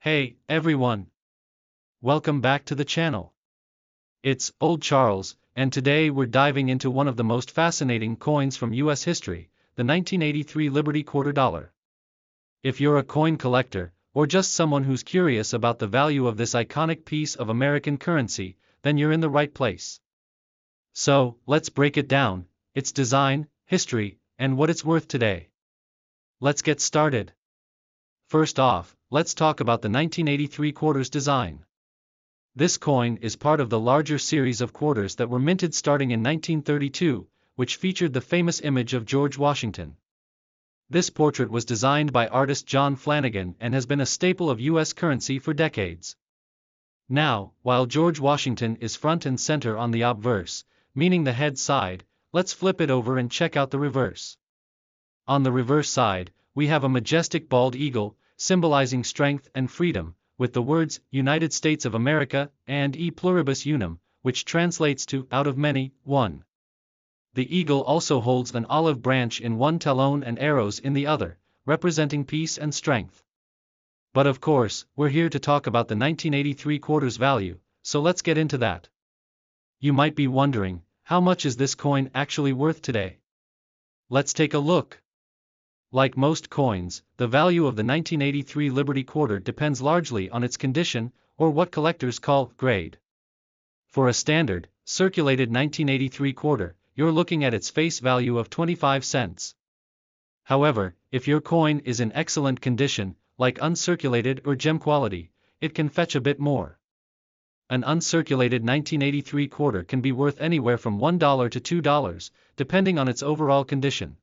Hey, everyone! Welcome back to the channel. It's Old Charles, and today we're diving into one of the most fascinating coins from US history, the 1983 Liberty Quarter Dollar. If you're a coin collector, or just someone who's curious about the value of this iconic piece of American currency, then you're in the right place. So, let's break it down, its design, history, and what it's worth today. Let's get started. First off, let's talk about the 1983 quarters design. This coin is part of the larger series of quarters that were minted starting in 1932, which featured the famous image of George Washington. This portrait was designed by artist John Flanagan and has been a staple of US currency for decades. Now, while George Washington is front and center on the obverse, meaning the head side, let's flip it over and check out the reverse. On the reverse side, we have a majestic bald eagle, symbolizing strength and freedom, with the words United States of America and E pluribus unum, which translates to out of many, one. The eagle also holds an olive branch in one talon and arrows in the other, representing peace and strength. But of course, we're here to talk about the 1983 quarters value, so let's get into that. You might be wondering, how much is this coin actually worth today? Let's take a look. Like most coins, the value of the 1983 Liberty Quarter depends largely on its condition, or what collectors call grade. For a standard, circulated 1983 quarter, you're looking at its face value of 25 cents. However, if your coin is in excellent condition, like uncirculated or gem quality, it can fetch a bit more. An uncirculated 1983 quarter can be worth anywhere from $1 to $2, depending on its overall condition.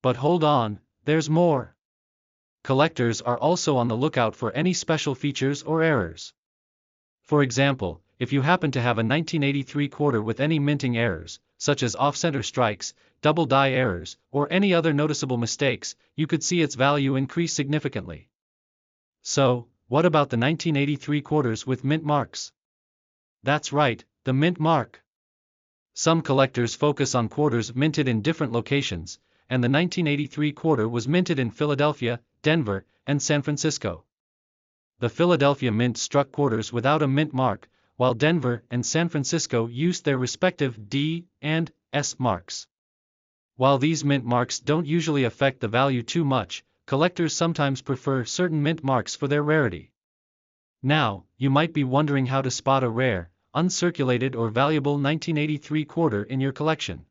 But hold on, there's more. Collectors are also on the lookout for any special features or errors. For example, if you happen to have a 1983 quarter with any minting errors, such as off-center strikes, double die errors, or any other noticeable mistakes, you could see its value increase significantly. So, what about the 1983 quarters with mint marks? That's right, the mint mark. Some collectors focus on quarters minted in different locations, and the 1983 quarter was minted in Philadelphia, Denver, and San Francisco. The Philadelphia Mint struck quarters without a mint mark, while Denver and San Francisco used their respective D and S marks. While these mint marks don't usually affect the value too much, collectors sometimes prefer certain mint marks for their rarity. Now, you might be wondering how to spot a rare, uncirculated or valuable 1983 quarter in your collection.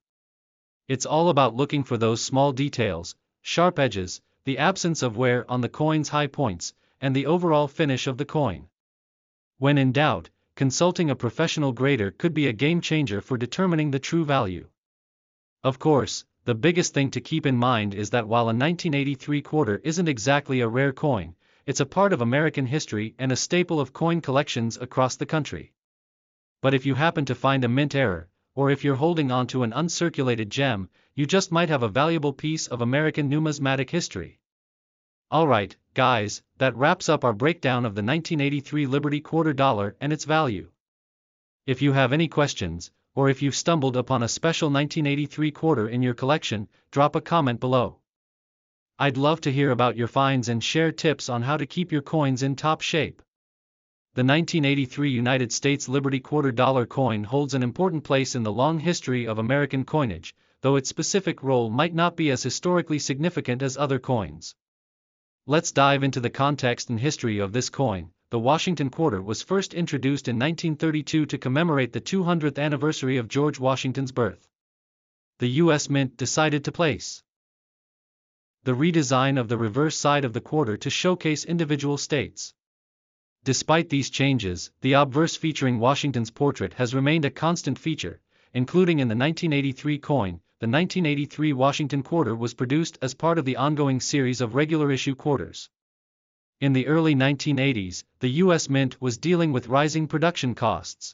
It's all about looking for those small details, sharp edges, the absence of wear on the coin's high points, and the overall finish of the coin. When in doubt, consulting a professional grader could be a game changer for determining the true value. Of course, the biggest thing to keep in mind is that while a 1983 quarter isn't exactly a rare coin, it's a part of American history and a staple of coin collections across the country. But if you happen to find a mint error, or if you're holding on to an uncirculated gem, you just might have a valuable piece of American numismatic history. Alright, guys, that wraps up our breakdown of the 1983 Liberty Quarter Dollar and its value. If you have any questions, or if you've stumbled upon a special 1983 quarter in your collection, drop a comment below. I'd love to hear about your finds and share tips on how to keep your coins in top shape. The 1983 United States Liberty Quarter Dollar coin holds an important place in the long history of American coinage, though its specific role might not be as historically significant as other coins. Let's dive into the context and history of this coin. The Washington quarter was first introduced in 1932 to commemorate the 200th anniversary of George Washington's birth. The U.S. Mint decided to place the redesign of the reverse side of the quarter to showcase individual states. Despite these changes, the obverse featuring Washington's portrait has remained a constant feature, including in the 1983 coin. The 1983 Washington quarter was produced as part of the ongoing series of regular issue quarters. In the early 1980s, the U.S. Mint was dealing with rising production costs.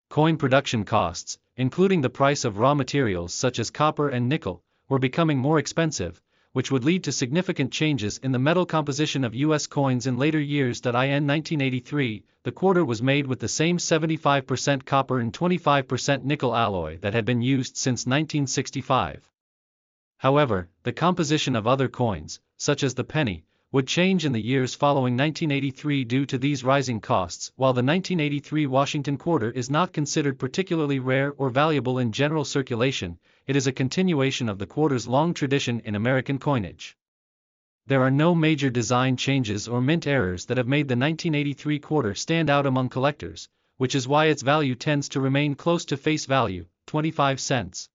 Coin production costs, including the price of raw materials such as copper and nickel, were becoming more expensive, which would lead to significant changes in the metal composition of U.S. coins in later years. In 1983, the quarter was made with the same 75% copper and 25% nickel alloy that had been used since 1965. However, the composition of other coins, such as the penny, would change in the years following 1983 due to these rising costs. While the 1983 Washington quarter is not considered particularly rare or valuable in general circulation, it is a continuation of the quarter's long tradition in American coinage. There are no major design changes or mint errors that have made the 1983 quarter stand out among collectors, which is why its value tends to remain close to face value, 25 cents.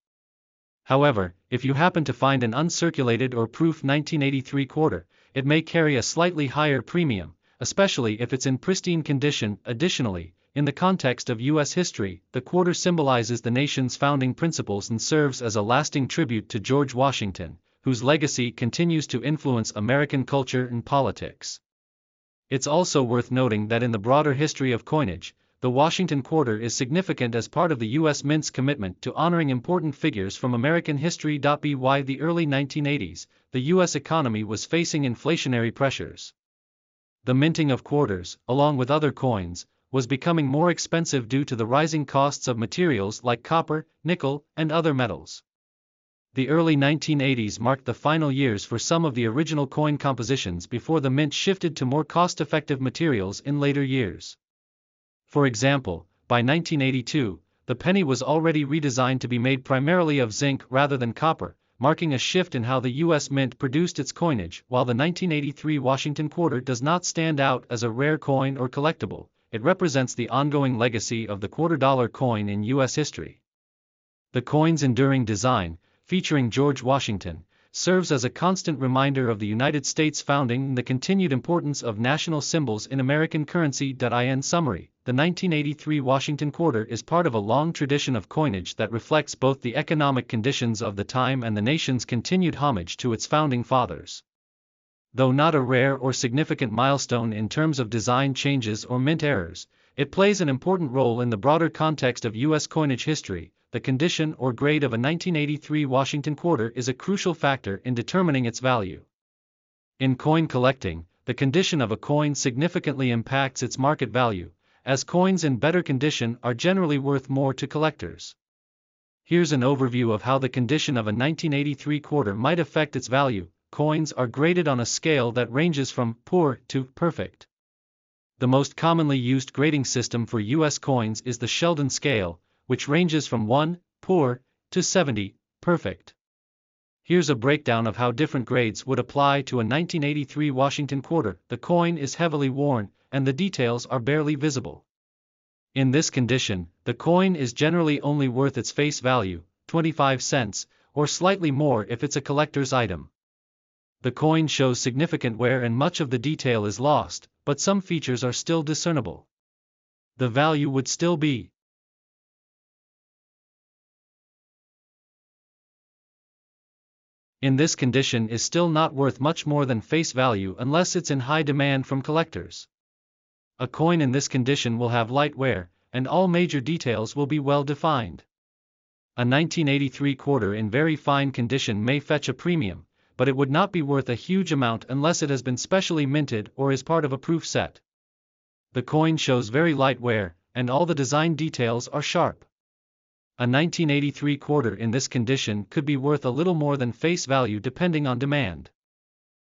However, if you happen to find an uncirculated or proof 1983 quarter, it may carry a slightly higher premium, especially if it's in pristine condition. Additionally, in the context of U.S. history, the quarter symbolizes the nation's founding principles and serves as a lasting tribute to George Washington, whose legacy continues to influence American culture and politics. It's also worth noting that in the broader history of coinage, the Washington quarter is significant as part of the U.S. Mint's commitment to honoring important figures from American history. By the early 1980s, the U.S. economy was facing inflationary pressures. The minting of quarters, along with other coins, was becoming more expensive due to the rising costs of materials like copper, nickel, and other metals. The early 1980s marked the final years for some of the original coin compositions before the mint shifted to more cost-effective materials in later years. For example, by 1982, the penny was already redesigned to be made primarily of zinc rather than copper, marking a shift in how the U.S. Mint produced its coinage. While the 1983 Washington quarter does not stand out as a rare coin or collectible, it represents the ongoing legacy of the quarter-dollar coin in U.S. history. The coin's enduring design, featuring George Washington, serves as a constant reminder of the United States founding and the continued importance of national symbols in American currency. In summary, the 1983 Washington quarter is part of a long tradition of coinage that reflects both the economic conditions of the time and the nation's continued homage to its founding fathers. Though not a rare or significant milestone in terms of design changes or mint errors, it plays an important role in the broader context of U.S. coinage history. The condition or grade of a 1983 Washington quarter is a crucial factor in determining its value. In coin collecting, the condition of a coin significantly impacts its market value, as coins in better condition are generally worth more to collectors. Here's an overview of how the condition of a 1983 quarter might affect its value. Coins are graded on a scale that ranges from poor to perfect. The most commonly used grading system for U.S. coins is the Sheldon scale, which ranges from 1, poor, to 70, perfect. Here's a breakdown of how different grades would apply to a 1983 Washington quarter. The coin is heavily worn, and the details are barely visible. In this condition, the coin is generally only worth its face value, 25 cents, or slightly more if it's a collector's item. The coin shows significant wear and much of the detail is lost, but some features are still discernible. The value would still be in this condition is still not worth much more than face value unless it's in high demand from collectors. A coin in this condition will have light wear, and all major details will be well defined. A 1983 quarter in very fine condition may fetch a premium, but it would not be worth a huge amount unless it has been specially minted or is part of a proof set. The coin shows very light wear, and all the design details are sharp. A 1983 quarter in this condition could be worth a little more than face value depending on demand.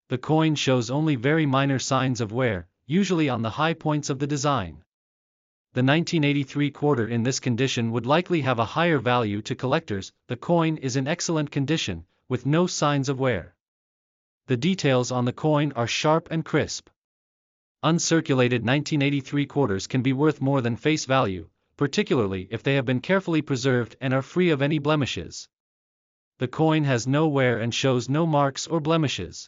The coin shows only very minor signs of wear, usually on the high points of the design. The 1983 quarter in this condition would likely have a higher value to collectors. The coin is in excellent condition, with no signs of wear. The details on the coin are sharp and crisp. Uncirculated 1983 quarters can be worth more than face value, particularly if they have been carefully preserved and are free of any blemishes. The coin has no wear and shows no marks or blemishes.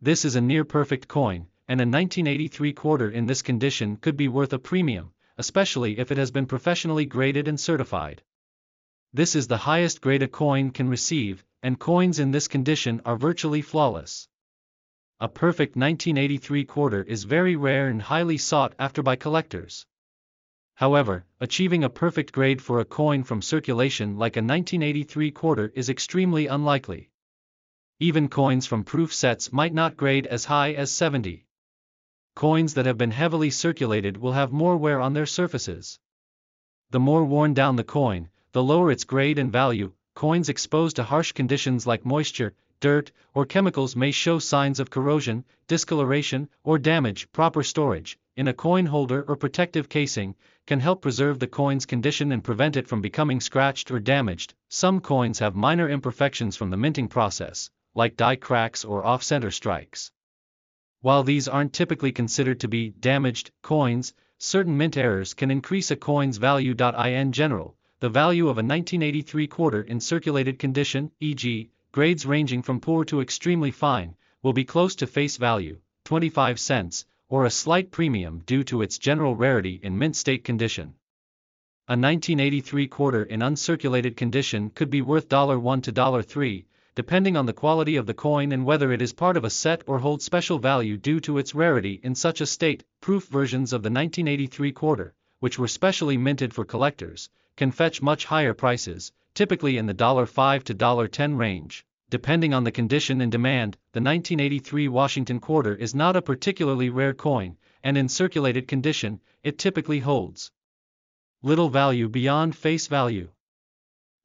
This is a near-perfect coin, and a 1983 quarter in this condition could be worth a premium, especially if it has been professionally graded and certified. This is the highest grade a coin can receive, and coins in this condition are virtually flawless. A perfect 1983 quarter is very rare and highly sought after by collectors. However, achieving a perfect grade for a coin from circulation like a 1983 quarter is extremely unlikely. Even coins from proof sets might not grade as high as 70. Coins that have been heavily circulated will have more wear on their surfaces. The more worn down the coin, the lower its grade and value. Coins exposed to harsh conditions like moisture, dirt, or chemicals may show signs of corrosion, discoloration, or damage. Proper storage, in a coin holder or protective casing, can help preserve the coin's condition and prevent it from becoming scratched or damaged. Some coins have minor imperfections from the minting process, like die cracks or off-center strikes. While these aren't typically considered to be damaged coins, certain mint errors can increase a coin's value. In general, the value of a 1983 quarter in circulated condition, e.g., grades ranging from poor to extremely fine, will be close to face value, 25 cents, or a slight premium due to its general rarity in mint state condition. A 1983 quarter in uncirculated condition could be worth $1 to $3, depending on the quality of the coin and whether it is part of a set or holds special value due to its rarity in such a state. Proof versions of the 1983 quarter, which were specially minted for collectors, can fetch much higher prices, typically in the $5 to $10 range. Depending on the condition and demand, the 1983 Washington quarter is not a particularly rare coin, and in circulated condition, it typically holds little value beyond face value.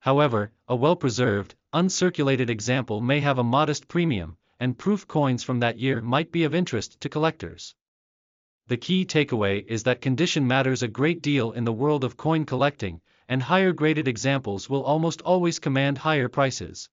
However, a well-preserved, uncirculated example may have a modest premium, and proof coins from that year might be of interest to collectors. The key takeaway is that condition matters a great deal in the world of coin collecting, and higher-graded examples will almost always command higher prices.